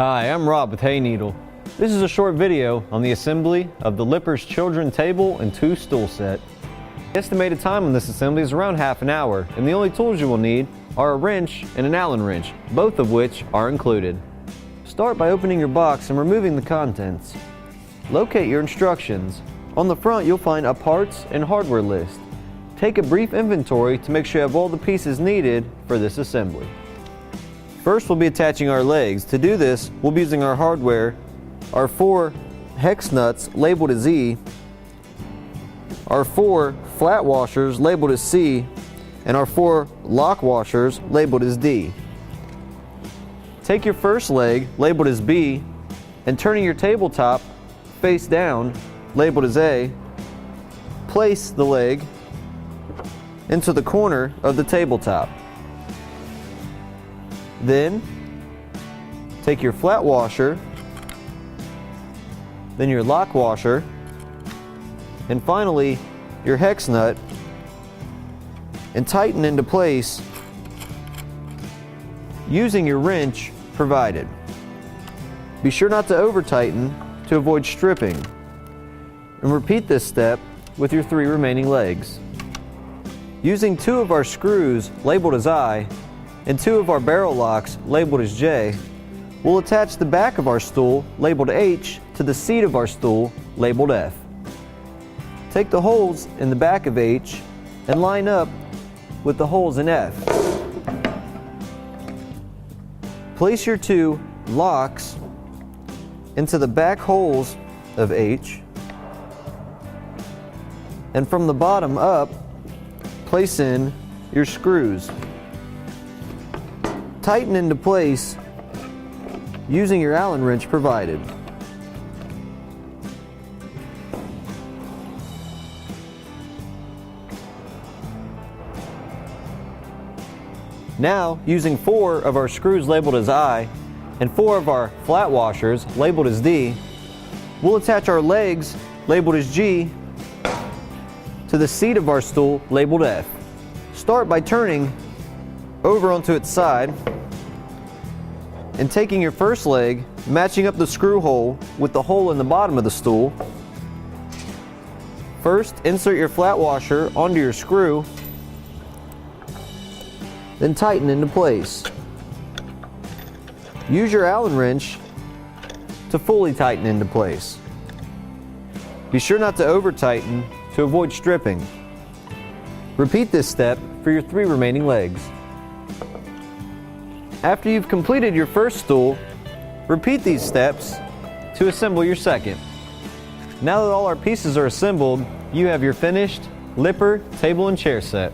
Hi, I'm Rob with Hayneedle. This is a short video on the assembly of the Lippers children table and 2 stool set. The estimated time on this assembly is around half an hour, and the only tools you will need are a wrench and an Allen wrench, both of which are included. Start by opening your box and removing the contents. Locate your instructions. On the front you'll find a parts and hardware list. Take a brief inventory to make sure you have all the pieces needed for this assembly. First, we'll be attaching our legs. To do this, we'll be using our hardware, our 4 hex nuts labeled as E, our 4 flat washers labeled as C, and our 4 lock washers labeled as D. Take your first leg, labeled as B, and turning your tabletop face down, labeled as A, place the leg into the corner of the tabletop. Then, take your flat washer, then your lock washer, and finally your hex nut, and tighten into place using your wrench provided. Be sure not to over tighten to avoid stripping, and repeat this step with your 3 remaining legs. Using 2 of our screws labeled as I and 2 of our barrel locks labeled as J, we'll attach the back of our stool labeled H to the seat of our stool labeled F. Take the holes in the back of H and line up with the holes in F. Place your 2 locks into the back holes of H, and from the bottom up, place in your screws. Tighten into place using your Allen wrench provided. Now, using 4 of our screws labeled as I and 4 of our flat washers labeled as D, we'll attach our legs labeled as G to the seat of our stool labeled F. Start by turning over onto its side and taking your first leg, matching up the screw hole with the hole in the bottom of the stool. First, insert your flat washer onto your screw, then tighten into place. Use your Allen wrench to fully tighten into place. Be sure not to over tighten to avoid stripping. Repeat this step for your 3 remaining legs. After you've completed your first stool, repeat these steps to assemble your second. Now that all our pieces are assembled, you have your finished Lipper table and chair set.